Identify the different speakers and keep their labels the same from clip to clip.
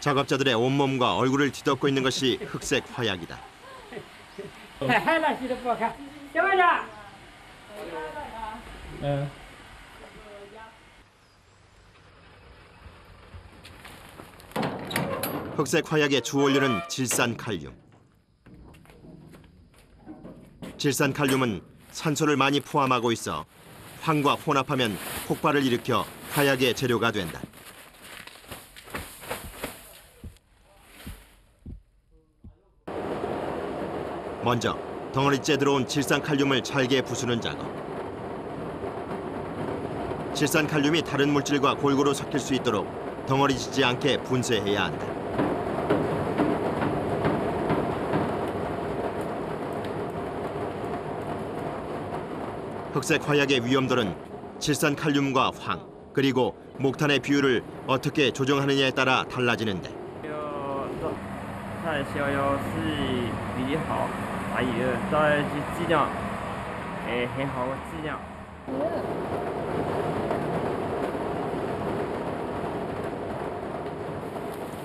Speaker 1: 작업자들의 온몸과 얼굴을 뒤덮고 있는 것이 흑색 화약이다. 흑색 화약의 주 원료는 질산칼륨. 질산칼륨은 산소를 많이 포함하고 있어 황과 혼합하면 폭발을 일으켜 화약의 재료가 된다. 먼저 덩어리째 들어온 질산칼륨을 잘게 부수는 작업. 질산칼륨이 다른 물질과 골고루 섞일 수 있도록 덩어리지지 않게 분쇄해야 한다. 흑색 화약의 위험도는 질산칼륨과 황, 그리고 목탄의 비율을 어떻게 조정하느냐에 따라 달라지는데.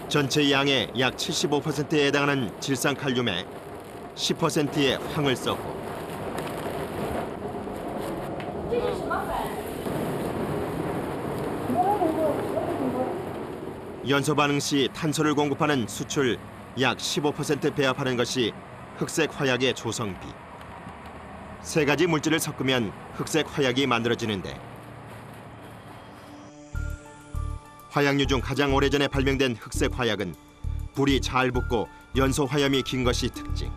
Speaker 1: 전체 양의 약 75%에 해당하는 질산칼륨에 10%의 황을 썼고 연소 반응 시 탄소를 공급하는 수출 약 15% 배합하는 것이 흑색 화약의 조성비. 세 가지 물질을 섞으면 흑색 화약이 만들어지는데 화약류 중 가장 오래전에 발명된 흑색 화약은 불이 잘 붙고 연소 화염이 긴 것이 특징.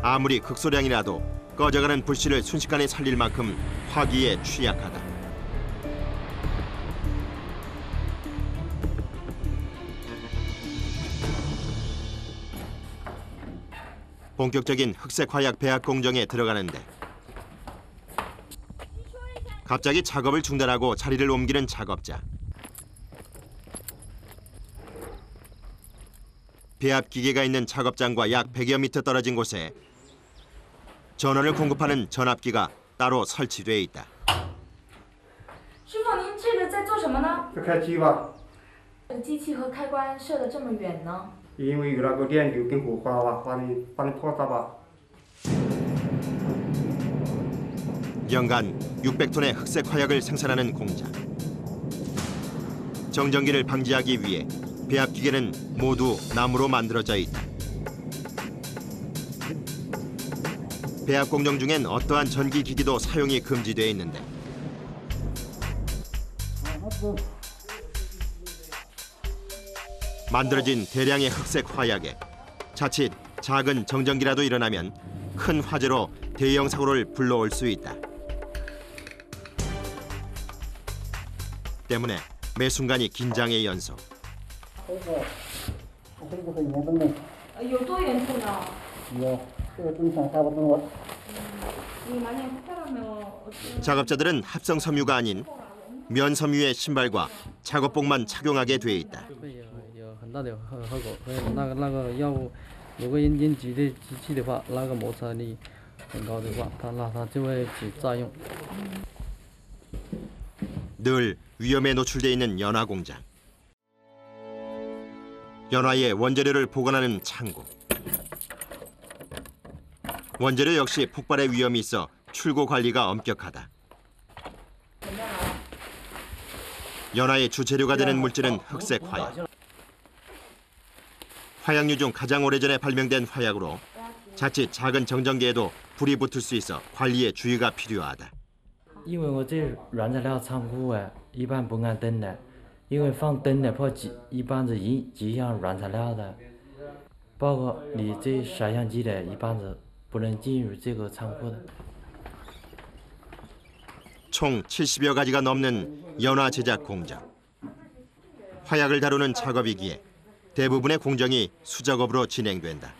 Speaker 1: 아무리 극소량이라도 꺼져가는 불씨를 순식간에 살릴 만큼 화기에 취약하다. 본격적인 흑색 화약 배합 공정에 들어가는데 갑자기 작업을 중단하고 자리를 옮기는 작업자. 배합 기계가 있는 작업장과 약 100여 미터 떨어진 곳에 전원을 공급하는 전압기가 따로 설치돼 있다.
Speaker 2: 师傅，您这个在做什么呢？
Speaker 3: 在开机吧。
Speaker 2: 机器和开关设得这么远呢？
Speaker 3: 因为有那个电流跟火花吧，把你破大吧。
Speaker 1: 연간 600톤의 흑색 화약을 생산하는 공장. 정전기를 방지하기 위해 배합 기계는 모두 나무로 만들어져 있다. 배합 공정 중엔 어떠한 전기 기기도 사용이 금지돼 있는데 만들어진 대량의 흑색 화약에 자칫 작은 정전기라도 일어나면 큰 화재로 대형 사고를 불러올 수 있다. 때문에 매 순간이 긴장의 연속.
Speaker 2: 有多严重呢？你많이 혹사하면
Speaker 1: 작업자들은 합성 섬유가 아닌 면 섬유의 신발과 작업복만 착용하게 돼 있다.
Speaker 4: 有很大的后果。那个药物，如果引起的机器的话，那个摩擦力很高的话，它就会起作用。
Speaker 1: 늘 위험에 노출돼 있는 연화 공장. 연화의 원재료를 보관하는 창고. 원재료 역시 폭발의 위험이 있어 출고 관리가 엄격하다. 연화의 주재료가 되는 물질은 흑색 화약. 화약류 중 가장 오래전에 발명된 화약으로 자칫 작은 정전기에도 불이 붙을 수 있어 관리에 주의가 필요하다.
Speaker 4: 因为我这原材料仓库啊，一般不按灯的，因为放灯的话，一般是影响原材料的，包括你这摄像机的，一般是不能进入这个仓库的。
Speaker 1: 총 70여 가지가 넘는 연화 제작 공정. 화약을 다루는 작업이기에 대부분의 공정이 수작업으로 진행된다.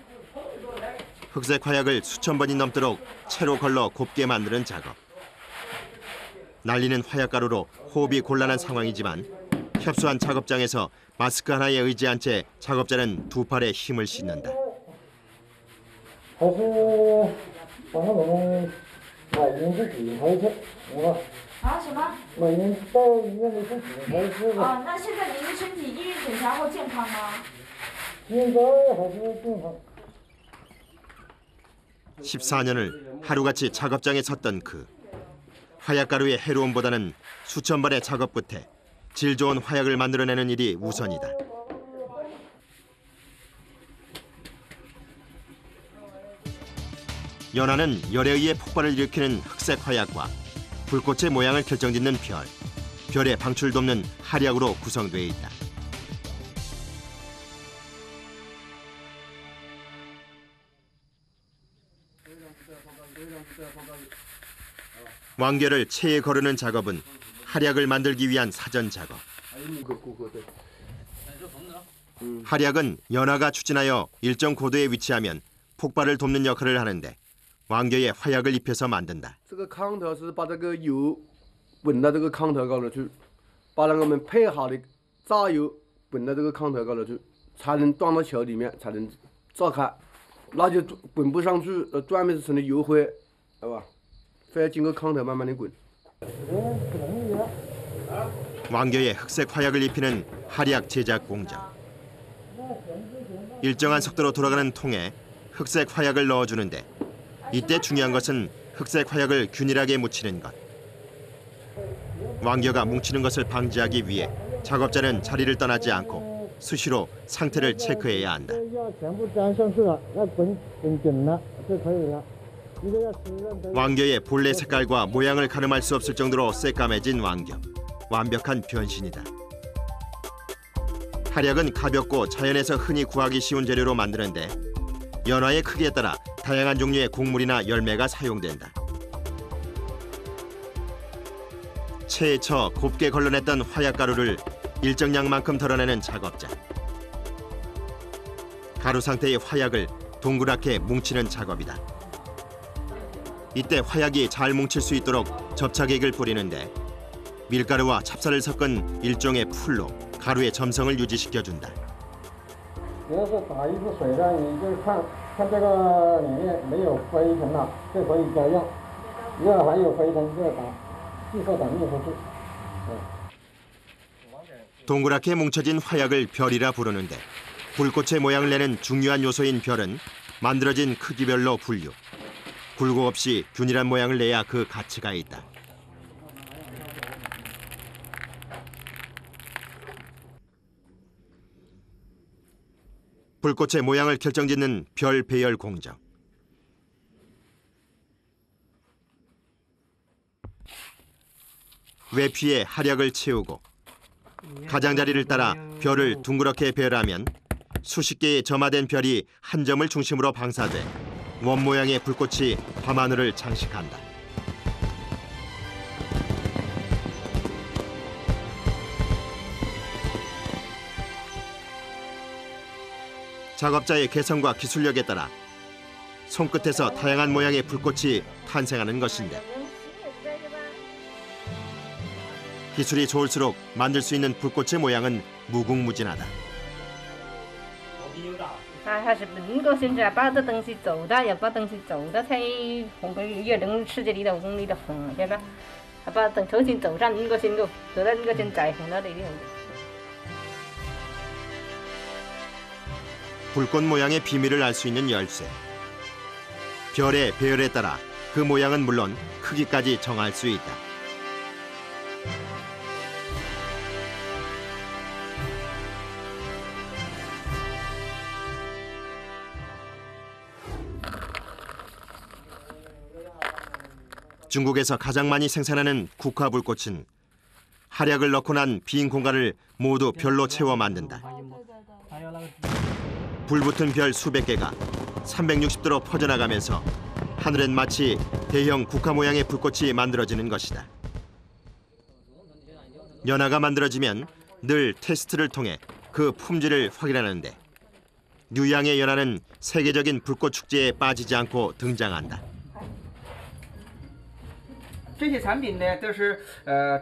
Speaker 1: 흑색 화약을 수천 번이 넘도록 채로 걸러 곱게 만드는 작업. 날리는 화약가루로 호흡이 곤란한 상황이지만 협소한 작업장에서 마스크 하나에 의지한 채 작업자는 두 팔에 힘을 싣는다.
Speaker 5: 每年是几回去？我
Speaker 2: 啊，什么？
Speaker 5: 每年到医院里是几回去的？
Speaker 2: 啊，那现在您的身体医院检查后健康吗？
Speaker 5: 现在还是健康。
Speaker 1: 14년을 하루같이 작업장에 섰던 그 화약가루의 해로움보다는 수천 번의 작업 끝에 질 좋은 화약을 만들어내는 일이 우선이다. 연화는 열에 의해 폭발을 일으키는 흑색 화약과 불꽃의 모양을 결정짓는 별, 별의 방출도 없는 할약으로 구성되어 있다. 왕결을 체에 거르는 작업은 할약을 만들기 위한 사전 작업. 할약은 연화가 추진하여 일정 고도에 위치하면 폭발을 돕는 역할을 하는데 왕겨에 화약을 입혀서 만든다.
Speaker 6: 这个炕头是把这个油滚到这个炕头高头去，把我们配好的炸油滚到这个炕头高头去，才能装到球里面，才能炸开。那就滚不上去，专门是成了油灰，对吧？非要经过炕头慢慢的滚。
Speaker 1: 왕겨에 흑색 화약을 입히는 할약 제작 공장. 일정한 속도로 돌아가는 통에 흑색 화약을 넣어주는데 이때 중요한 것은 흑색 화약을 균일하게 묻히는 것. 왕겨가 뭉치는 것을 방지하기 위해 작업자는 자리를 떠나지 않고 수시로 상태를 체크해야 한다.
Speaker 5: 要全部粘上去了，要滚紧了就可以了。一个要湿润的。
Speaker 1: 왕겨의 본래 색깔과 모양을 가늠할 수 없을 정도로 새까매진 왕겨. 완벽한 변신이다. 할약은 가볍고 자연에서 흔히 구하기 쉬운 재료로 만드는데 연화의 크기에 따라 다양한 종류의 곡물이나 열매가 사용된다. 체에 쳐 곱게 걸러냈던 화약가루를 일정량만큼 덜어내는 작업자. 가루 상태의 화약을 동그랗게 뭉치는 작업이다. 이때 화약이 잘 뭉칠 수 있도록 접착액을 뿌리는데 밀가루와 찹쌀을 섞은 일종의 풀로 가루의 점성을 유지시켜준다.
Speaker 5: 主要是打一次水呢，你就看这个里面没有灰尘了，就可以加药。如果还有灰尘，就打继续打灭出去。
Speaker 1: 동그랗게 뭉쳐진 화약을 별이라 부르는데 불꽃의 모양을 내는 중요한 요소인 별은 만들어진 크기별로 분류. 굴곡 없이 균일한 모양을 내야 그 가치가 있다. 불꽃의 모양을 결정짓는 별 배열 공정. 외피에 할약을 채우고 가장자리를 따라 별을 둥그렇게 배열하면 수십 개의 점화된 별이 한 점을 중심으로 방사돼 원 모양의 불꽃이 밤하늘을 장식한다. 작업자의 개성과 기술력에 따라 손끝에서 다양한 모양의 불꽃이 탄생하는 것인데 기술이 좋을수록 만들 수 있는 불꽃의 모양은 무궁무진하다.
Speaker 7: 它是能够现在把这东西走的，也把东西走的才红个越能世界里头红里头红，对吧？把等重新走上，能够先够走到能够先再红到里头。
Speaker 1: 불꽃 모양의 비밀을 알 수 있는 열쇠. 별의 배열에 따라 그 모양은 물론 크기까지 정할 수 있다. 중국에서 가장 많이 생산하는 국화 불꽃은 할약을 넣고 난 빈 공간을 모두 별로 채워 만든다. 불붙은 별 수백 개가 360도로 퍼져나가면서 하늘엔 마치 대형 국화 모양의 불꽃이 만들어지는 것이다. 연화가 만들어지면 늘 테스트를 통해 그 품질을 확인하는데 뉴양의 연화는 세계적인 불꽃 축제에 빠지지 않고 등장한다.
Speaker 8: 这些产品呢，都是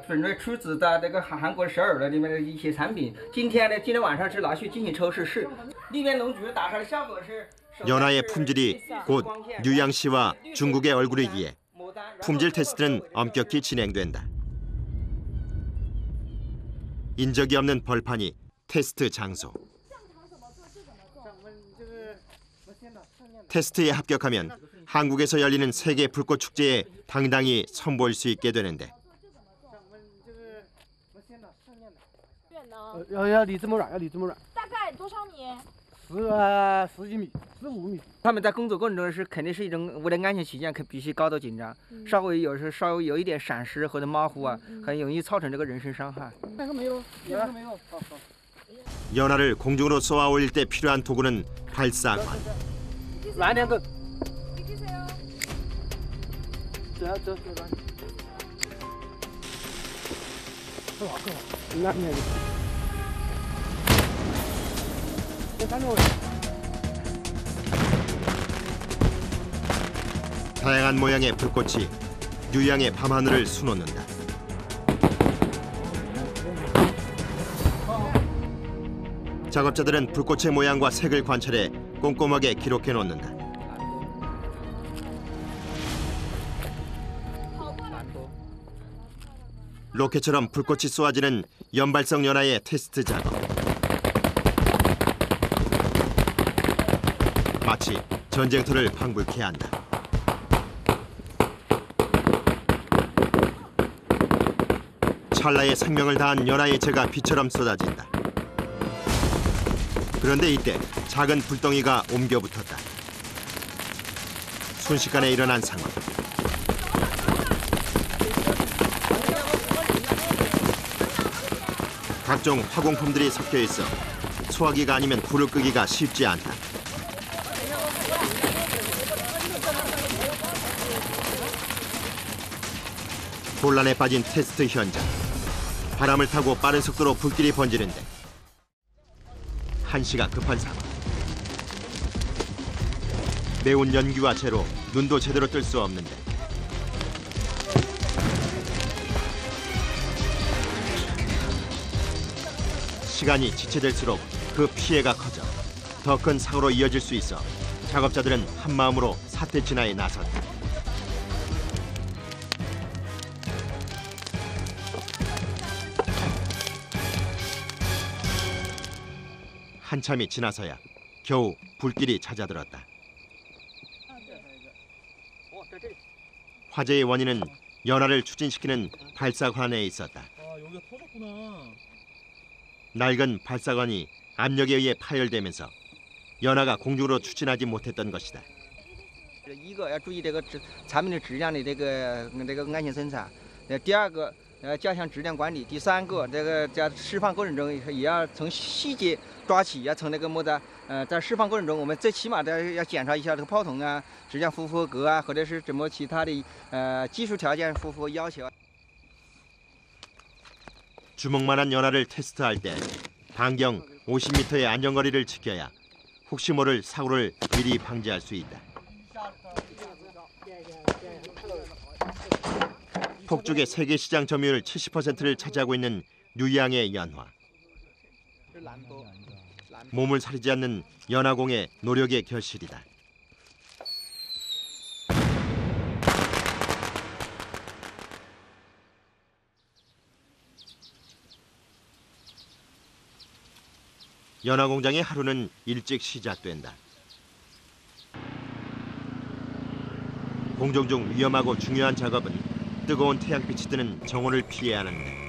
Speaker 8: 准备出资的这个韩国首尔的里面的一些产品。今天晚上是拿去进行抽试，里面农局打出来的效果是。
Speaker 1: 연화의 품질이 곧 뉴양시와 중국의 얼굴이기에 품질 테스트는 엄격히 진행된다. 인적이 없는 벌판이 테스트 장소. 테스트에 합격하면 한국에서 열리는 세계 불꽃 축제에 당당히 선보일 수 있게 되는데
Speaker 6: 要离这么远，要离这么远。
Speaker 2: 大概多少米
Speaker 6: 10几米，15米。
Speaker 8: 他们在工作过程中肯定是一种为了安全起见，必须高度紧张。稍微有一点闪失或者马虎啊，很容易造成这个人身伤害。
Speaker 5: 那个没有，那个没有。好。
Speaker 1: 연화를 공중으로 쏘아 올릴 때 필요한 도구는 발사관.
Speaker 5: 蓝两个。
Speaker 6: 这。那面。
Speaker 1: 다양한 모양의 불꽃이 뉴양의 밤하늘을 수놓는다. 작업자들은 불꽃의 모양과 색을 관찰해 꼼꼼하게 기록해 놓는다. 로켓처럼 불꽃이 쏘아지는 연발성 연화의 테스트 작업. 마치 전쟁터를 방불케 한다. 찰나의 생명을 다한 연화의 재가 비처럼 쏟아진다. 그런데 이때 작은 불덩이가 옮겨붙었다. 순식간에 일어난 상황. 각종 화공품들이 섞여 있어 소화기가 아니면 불을 끄기가 쉽지 않다. 혼란에 빠진 테스트 현장. 바람을 타고 빠른 속도로 불길이 번지는데 한시가 급한 상황. 매운 연기와 재로 눈도 제대로 뜰 수 없는데 시간이 지체될수록 그 피해가 커져 더 큰 사고로 이어질 수 있어 작업자들은 한마음으로 사태 진화에 나섰다. 한참이 지나서야 겨우 불길이 잦아들었다. 화재의 원인은 연화를 추진시키는 발사관에 있었다.
Speaker 9: 여기가 터졌구나.
Speaker 1: 낡은 발사관이 압력에 의해 파열되면서 연화가 공중으로 추진하지 못했던 것이다.
Speaker 8: 一个要注意这个产品的质量的这个安全生产，第二个加强质量管理，第三个这个在释放过程中也要从细节抓起，要从那个在释放过程中，我们最起码要检查一下这个炮筒啊质量符不合格啊，或者是怎么其他的技术条件符不符合要求。
Speaker 1: 주먹만한 연화를 테스트할 때 반경 50m의 안전거리를 지켜야 혹시 모를 사고를 미리 방지할 수 있다. 폭죽의 세계 시장 점유율 70%를 차지하고 있는 뉴양의 연화. 몸을 사리지 않는 연화공의 노력의 결실이다. 연화 공장의 하루는 일찍 시작된다. 공정 중 위험하고 중요한 작업은 뜨거운 태양빛이 뜨는 정원을 피해야 하는데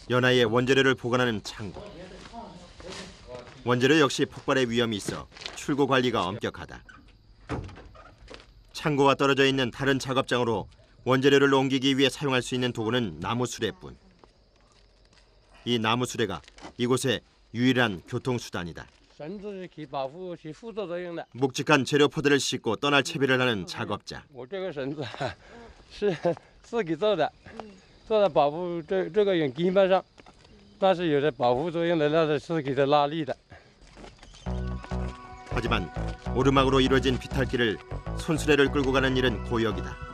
Speaker 1: 연화의 원재료를 보관하는 창고. 원재료 역시 폭발의 위험이 있어 출고 관리가 엄격하다. 창고와 떨어져 있는 다른 작업장으로 원재료를 옮기기 위해 사용할 수 있는 도구는 나무 수레뿐. 이 나무 수레가 이곳의 유일한 교통수단이다. 묵직한 재료 포대를 싣고 떠날 채비를 하는 작업자. 하지만 오르막으로 이루어진 비탈길을 손수레를 끌고 가는 일은 고역이다.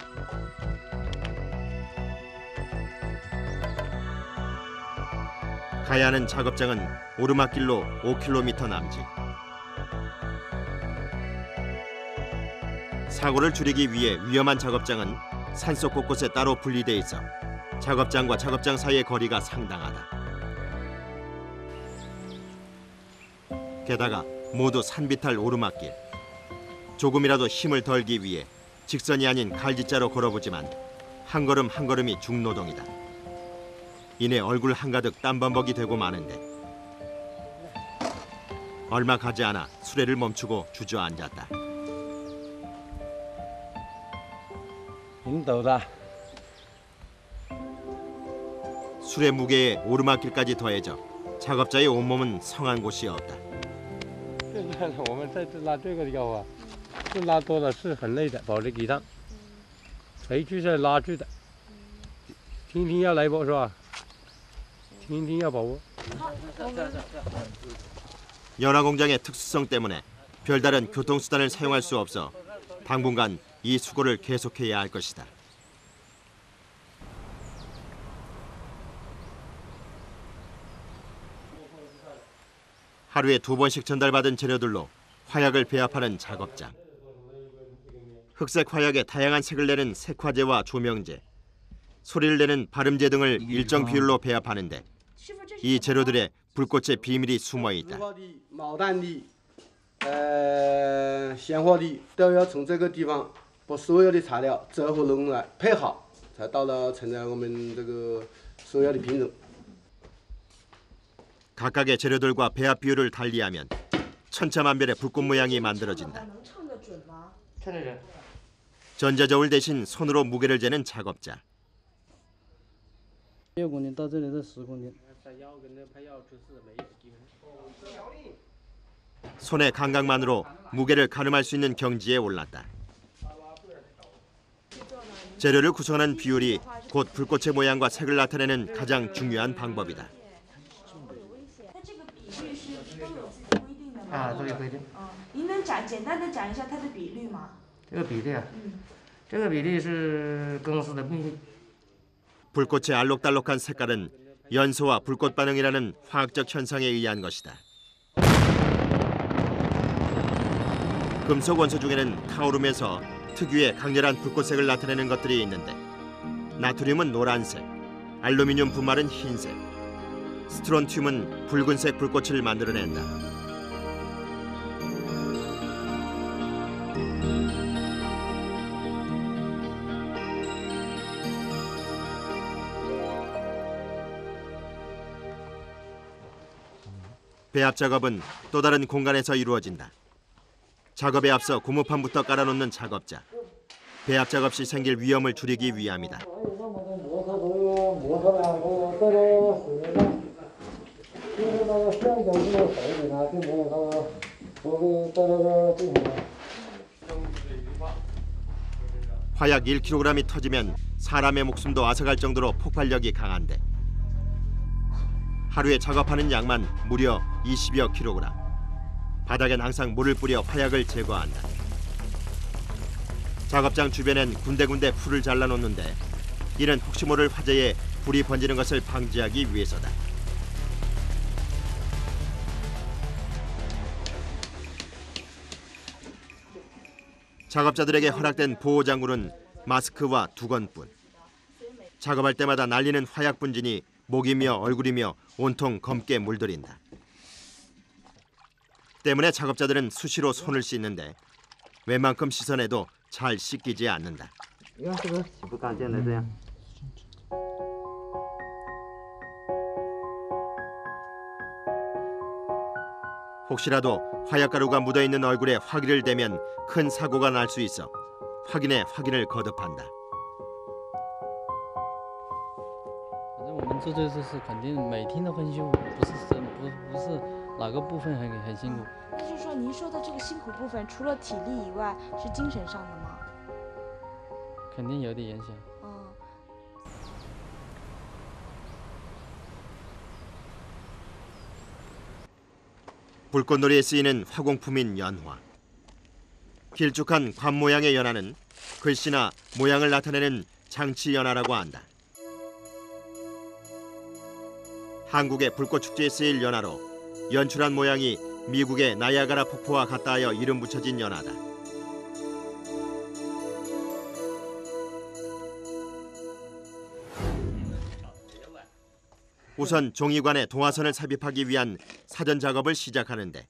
Speaker 1: 가야 하는 작업장은 오르막길로 5km 남짓. 사고를 줄이기 위해 위험한 작업장은 산속 곳곳에 따로 분리돼 있어 작업장과 작업장 사이의 거리가 상당하다. 게다가 모두 산비탈 오르막길. 조금이라도 힘을 덜기 위해 직선이 아닌 갈지자로 걸어보지만 한 걸음 한 걸음이 중노동이다. 이내 얼굴 한가득 땀범벅이 되고 마는데 얼마 가지 않아 수레를 멈추고 주저앉았다. 수레 무게에 오르막길까지 더해져 작업자의 온몸은 성한 곳이 없다.
Speaker 9: 我们在这拉这个腰啊，这拉多了是很累的，保这几趟，回去再拉去的。天天要来不是吧？天天要跑不。
Speaker 1: 연화공장의 특수성 때문에 별다른 교통수단을 사용할 수 없어 당분간 이 수고를 계속해야 할 것이다. 하루에 2번씩 전달받은 재료들로 화약을 배합하는 작업장. 흑색 화약에 다양한 색을 내는 색화제와 조명제, 소리를 내는 발음제 등을 일정 비율로 배합하는데 이 재료들의 불꽃의 비밀이 숨어 있다.
Speaker 6: 毛蛋粒、鲜活粒都要从这个地方把所有的材料折合拢来配好，才到了成了我们这个所有的品种。
Speaker 1: 각각의 재료들과 배합 비율을 달리하면 천차만별의 불꽃 모양이 만들어진다. 전자저울 대신 손으로 무게를 재는 작업자.
Speaker 5: 6公斤到这里是10公斤。
Speaker 1: 손의 감각만으로 무게를 가늠할 수 있는 경지에 올랐다. 재료를 구성하는 비율이 곧 불꽃의 모양과 색을 나타내는 가장 중요한 방법이다.
Speaker 3: 啊，这个规定。
Speaker 2: 您能简单的讲一下它的比率吗？
Speaker 3: 这个比例啊，这个比例是公司的秘密。
Speaker 1: 불꽃의 알록달록한 색깔은 연소와 불꽃 반응이라는 화학적 현상에 의한 것이다. 금속 원소 중에는 카오lum에서 특유의 강렬한 불꽃색을 나타내는 것들이 있는데 나트륨은 노란색, 알루미늄 분말은 흰색, 스트론튬은 붉은색 불꽃을 만들어낸다. 배합 작업은 또 다른 공간에서 이루어진다. 작업에 앞서 고무판부터 깔아놓는 작업자. 배합 작업 시 생길 위험을 줄이기 위함이다. 화약 1kg이 터지면 사람의 목숨도 앗아갈 정도로 폭발력이 강한데 하루에 작업하는 양만 무려 20여 킬로그램. 바닥엔 항상 물을 뿌려 화약을 제거한다. 작업장 주변엔 군데군데 풀을 잘라놓는데 이는 혹시 모를 화재에 불이 번지는 것을 방지하기 위해서다. 작업자들에게 허락된 보호장구는 마스크와 두건뿐. 작업할 때마다 날리는 화약 분진이 목이며 얼굴이며 온통 검게 물들인다. 때문에 작업자들은 수시로 손을 씻는데 웬만큼 씻어내도 잘 씻기지 않는다. 혹시라도 화약가루가 묻어있는 얼굴에 화기를 대면 큰 사고가 날 수 있어 확인에 확인을 거듭한다.
Speaker 4: 我们做这是肯定每天都很辛苦，不是哪个部分很辛苦。
Speaker 2: 那就是说，您说的这个辛苦部分，除了体力以外，是精神上的吗？
Speaker 4: 肯定有点影响。
Speaker 1: 불꽃놀이에 쓰이는 화공품인 연화. 길쭉한 관 모양의 연화는 글씨나 모양을 나타내는 장치 연화라고 한다. 한국의 불꽃축제에 쓰일 연화로 연출한 모양이 미국의 나이아가라 폭포와 같다하여 이름 붙여진 연화다. 우선 종이관에 동화선을 삽입하기 위한 사전 작업을 시작하는데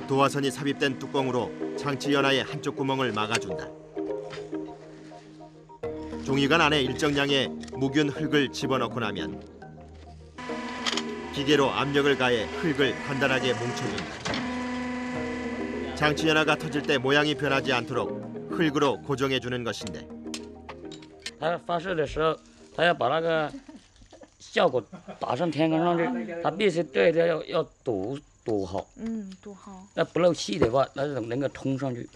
Speaker 1: 동화선이 삽입된 뚜껑으로 장치 연화의 한쪽 구멍을 막아준다. 종이관 안에 일정량의 묵은 흙을 집어넣고 나면 기계로 압력을 가해 흙을 단단하게 뭉쳐준다. 장치 연화가 터질 때 모양이 변하지 않도록 흙으로 고정해주는 것인데
Speaker 10: 它发射的时候，它要把那个效果打上天空上去，它必须对着要堵好，
Speaker 2: 堵好。
Speaker 10: 那不漏气的话，那能够通上去。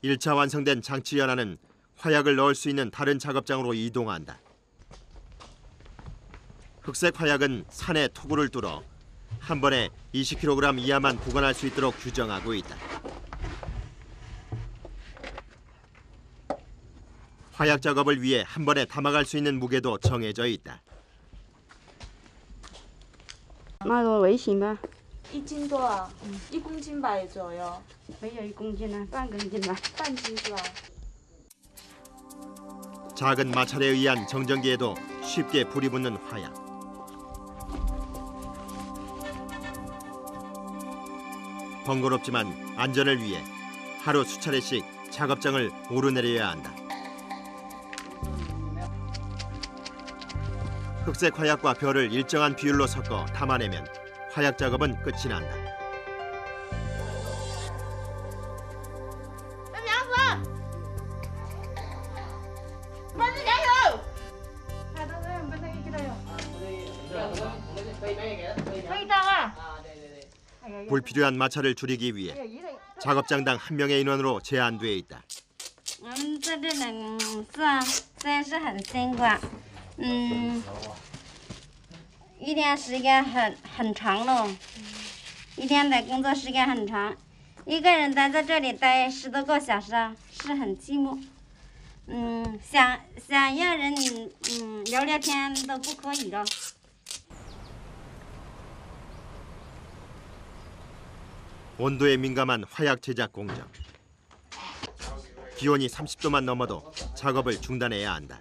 Speaker 1: 1차 완성된 장치 연화는 화약을 넣을 수 있는 다른 작업장으로 이동한다. 흑색 화약은 산의 토구를 뚫어 한 번에 20kg 이하만 보관할 수 있도록 규정하고 있다. 화약 작업을 위해 한 번에 담아갈 수 있는 무게도 정해져 있다.
Speaker 11: 那个围裙吧，
Speaker 2: 1斤多少？1公斤吧，左右。
Speaker 11: 没有1公斤呢，半公斤吧。
Speaker 2: 半斤是吧？
Speaker 1: 작은 마찰에 의한 정전기에도 쉽게 불이 붙는 화약. 번거롭지만 안전을 위해 하루 수차례씩 작업장을 오르내려야 한다. 흑색 화약과 별을 일정한 비율로 섞어 담아내면 화약 작업은 끝이 난다. 불필요한 마찰을 줄이기 위해 작업장당 한 명의 인원으로 제한돼 있다.
Speaker 11: 我们在这里虽然是很辛苦，一天时间很长了，一天的工作时间很长，一个人待在这里待10多个小时，是很寂寞。想要人聊聊天都不可以了。
Speaker 1: 온도에 민감한 화약 제작 공정. 기온이 30도만 넘어도 작업을 중단해야 한다.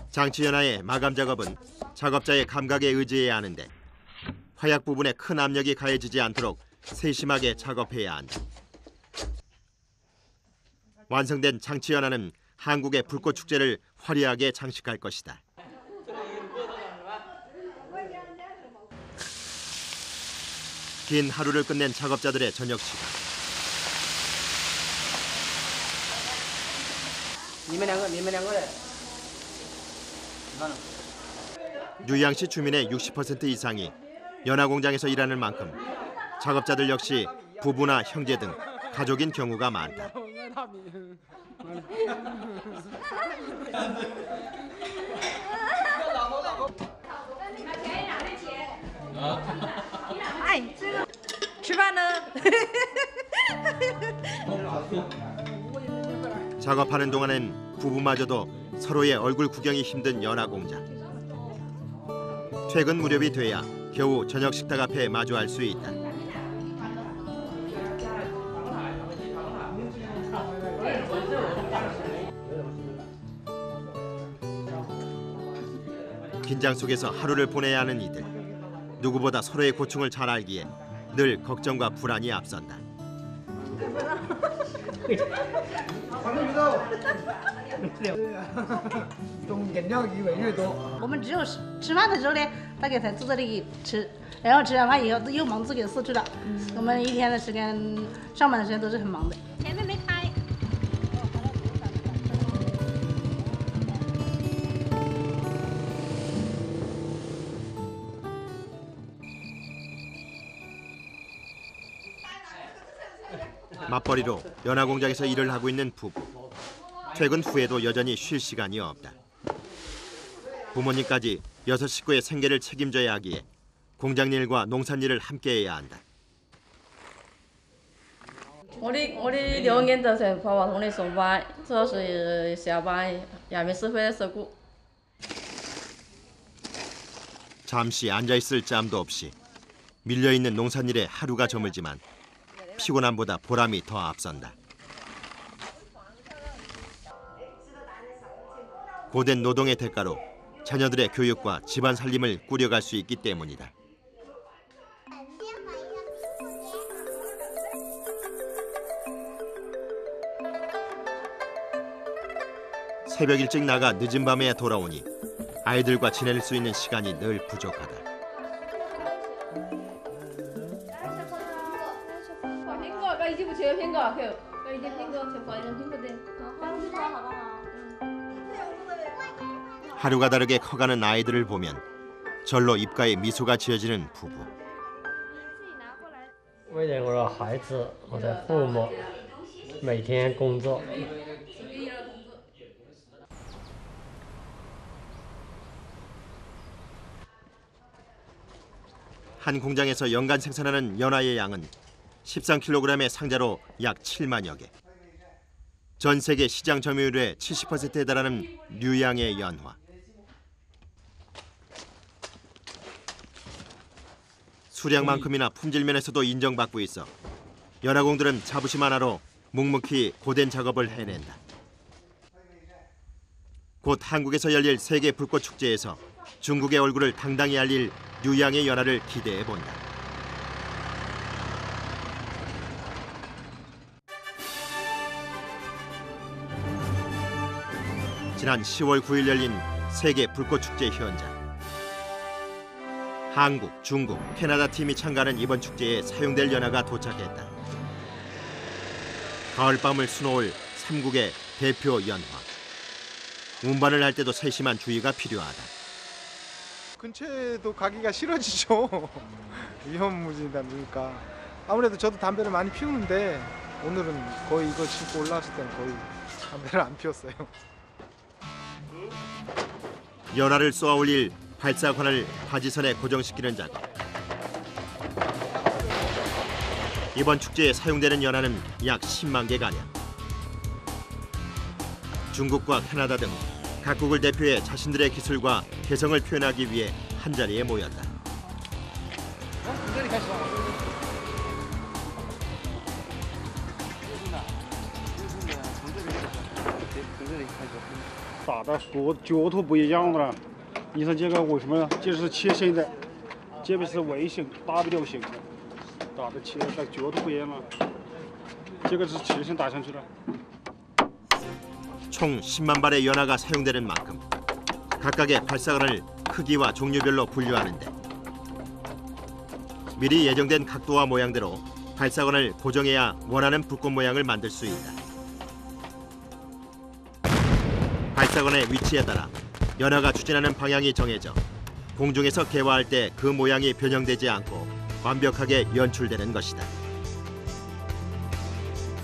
Speaker 1: 장치 연화의 마감 작업은 작업자의 감각에 의지해야 하는데 화약 부분에 큰 압력이 가해지지 않도록 세심하게 작업해야 한다. 완성된 장치 연화는 한국의 불꽃 축제를 화려하게 장식할 것이다. 긴 하루를 끝낸 작업자들의 저녁 시간. 뉴양시 주민의 60% 이상이 연화 공장에서 일하는 만큼 작업자들 역시 부부나 형제 등 가족인 경우가 많다. 작업하는 동안엔 부부마저도 서로의 얼굴 구경이 힘든 연화 공장. 퇴근 무렵이 돼야 겨우 저녁 식탁 앞에 마주할 수 있다. 긴장 속에서 하루를 보내야 하는 이들. 누구보다 서로의 고충을 잘 알기에 늘 걱정과 불안이 앞선다.
Speaker 12: 我们只有吃饭的时候呢，大概才坐在这里吃，然后吃完饭以后又忙自己的事去了。我们一天的时间，上班的时间都是很忙的。前面没开。
Speaker 1: 맞벌이로 연화 공장에서 일을 하고 있는 부부. 퇴근 후에도 여전히 쉴 시간이 없다. 부모님까지 6 식구의 생계를 책임져야 하기에 공장 일과 농산 일을 함께해야 한다.
Speaker 13: 我的2年多才跑网红的上班，主要是下班也没事回来受苦。
Speaker 1: 잠시 앉아있을 짬도 없이 밀려있는 농산일에 하루가 저물지만 피곤함보다 보람이 더 앞선다. 고된 노동의 대가로 자녀들의 교육과 집안 살림을 꾸려갈 수 있기 때문이다. 새벽 일찍 나가 늦은 밤에야 돌아오니 아이들과 지낼 수 있는 시간이 늘 부족하다. 하루가 다르게 커가는 아이들을 보면 절로 입가에 미소가 지어지는 부부.
Speaker 9: 为了我的孩子，我的父母，每天工作。
Speaker 1: 한 공장에서 연간 생산하는 연화의 양은 13kg의 상자로 약 7만여 개. 전 세계 시장 점유율의 70%에 달하는 류양의 연화. 수량만큼이나 품질 면에서도 인정받고 있어 연화공들은 자부심 하나로 묵묵히 고된 작업을 해낸다. 곧 한국에서 열릴 세계 불꽃 축제에서 중국의 얼굴을 당당히 알릴 류양의 연화를 기대해 본다. 지난 10월 9일 열린 세계 불꽃 축제 현장. 한국, 중국, 캐나다 팀이 참가하는 이번 축제에 사용될 연화가 도착했다. 가을밤을 수놓을 3국의 대표 연화. 운반을 할 때도 세심한 주의가 필요하다.
Speaker 14: 근처에도 가기가 싫어지죠. 위험무진이다 보니까. 아무래도 저도 담배를 많이 피우는데 오늘은 거의 이거 싣고 올라왔을 때는 거의 담배를 안 피웠어요.
Speaker 1: 연화를 쏘아 올릴 발사관을 바지선에 고정시키는 작업. 이번 축제에 사용되는 연화는 약 10만 개가량. 중국과 캐나다 등 각국을 대표해 자신들의 기술과 개성을 표현하기 위해 한자리에 모였다.
Speaker 3: 打的角度不一样了。你说这个为什么？这是切线的，这边是微型 W 型的，打的切的角度不一样了。这个是切线打上去了。
Speaker 1: 총 10만 발의 연화가 사용되는 만큼 각각의 발사관을 크기와 종류별로 분류하는데 미리 예정된 각도와 모양대로 발사관을 고정해야 원하는 불꽃 모양을 만들 수 있다. 발사관의 위치에 따라 연화가 추진하는 방향이 정해져 공중에서 개화할 때 그 모양이 변형되지 않고 완벽하게 연출되는 것이다.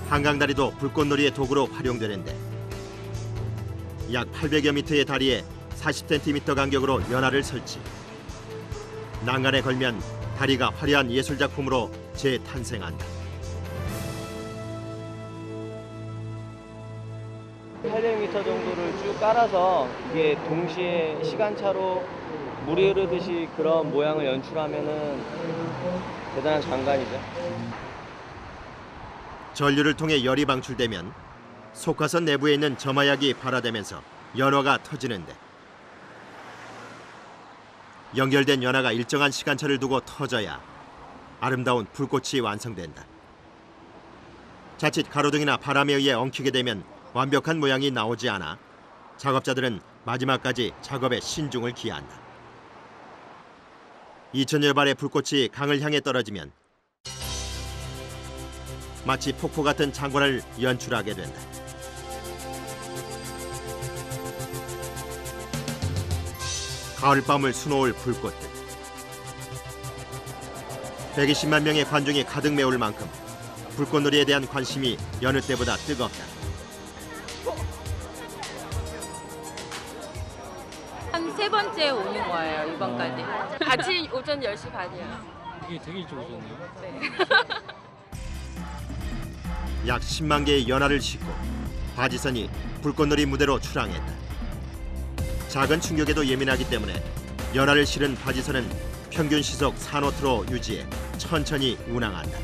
Speaker 1: 한강다리도 불꽃놀이의 도구로 활용되는데 약 800여 미터의 다리에 40cm 간격으로 연화를 설치. 난간에 걸면 다리가 화려한 예술작품으로 재탄생한다.
Speaker 15: 800m 정도를 쭉 깔아서 이게 동시에 시간차로 물이 흐르듯이 그런 모양을 연출하면은 대단한 장관이죠.
Speaker 1: 전류를 통해 열이 방출되면 속화선 내부에 있는 점화약이 발화되면서 연화가 터지는데 연결된 연화가 일정한 시간차를 두고 터져야 아름다운 불꽃이 완성된다. 자칫 가로등이나 바람에 의해 엉키게 되면 완벽한 모양이 나오지 않아 작업자들은 마지막까지 작업에 신중을 기한다. 2000여 발의 불꽃이 강을 향해 떨어지면 마치 폭포 같은 장관을 연출하게 된다. 가을밤을 수놓을 불꽃들. 120만 명의 관중이 가득 메울 만큼 불꽃놀이에 대한 관심이 여느 때보다 뜨겁다.
Speaker 16: 한 3번째 오는 거예요, 이번까지. 아침 오전 10시 반이에요.
Speaker 9: 이게 되게 좋으셨네요.
Speaker 16: 네.
Speaker 1: 약 10만 개의 연화를 싣고 바지선이 불꽃놀이 무대로 출항했다. 작은 충격에도 예민하기 때문에 연화를 실은 바지선은 평균 시속 4노트로 유지해 천천히 운항한다.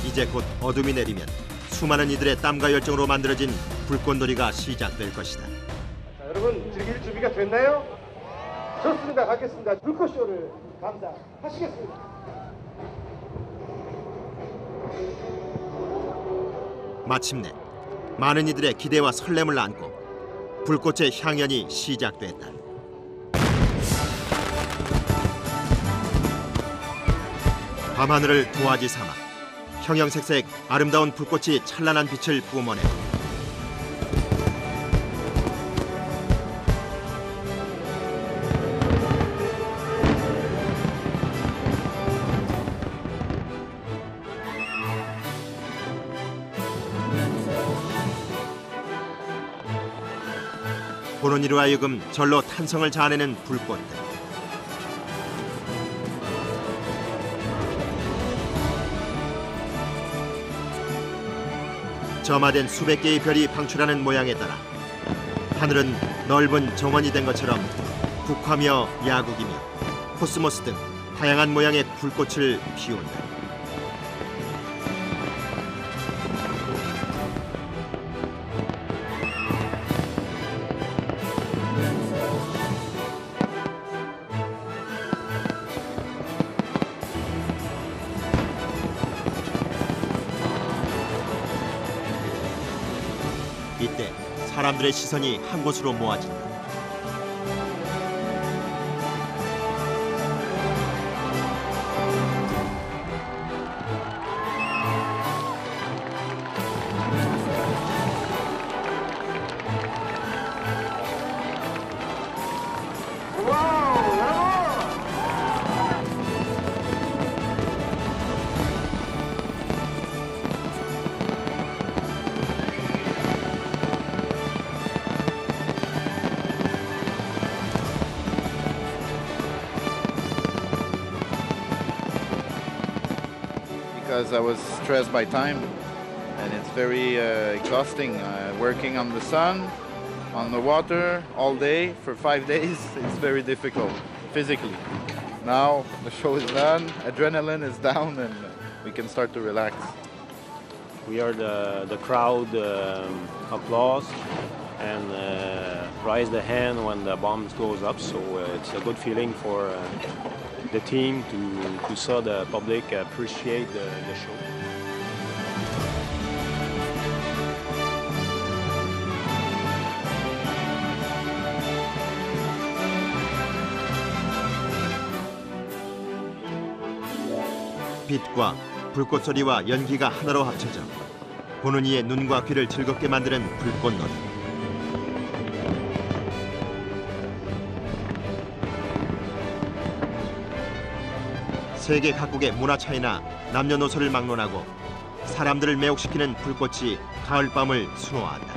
Speaker 1: 이제 곧 어둠이 내리면 수많은 이들의 땀과 열정으로 만들어진 불꽃놀이가 시작될 것이다.
Speaker 17: 자, 여러분 즐길 준비가 됐나요? 좋습니다. 가겠습니다. 불꽃쇼를 감상하시겠습니다.
Speaker 1: 마침내 많은 이들의 기대와 설렘을 안고 불꽃의 향연이 시작됐다. 밤하늘을 도화지 삼아 형형색색 아름다운 불꽃이 찬란한 빛을 뿜어내고 보는 이로 하여금 절로 탄성을 자아내는 불꽃들. 점화된 수백 개의 별이 방출하는 모양에 따라 하늘은 넓은 정원이 된 것처럼 국화며 야국이며 코스모스 등 다양한 모양의 불꽃을 피운다. 이때 사람들의 시선이 한 곳으로 모아진다.
Speaker 18: Because I was stressed by time, and it's very exhausting working on the sun, on the water all day for 5 days. It's very difficult physically. Now the show is done, adrenaline is down, and we can start to relax.
Speaker 19: We heard the crowd applause and raise the hand when the bomb goes up, so it's a good feeling for the team to saw the public appreciate the show.
Speaker 1: 빛과 불꽃 소리와 연기가 하나로 합쳐져 보는 이의 눈과 귀를 즐겁게 만드는 불꽃놀이. 세계 각국의 문화 차이나 남녀노소를 막론하고 사람들을 매혹시키는 불꽃이 가을밤을 수놓아한다.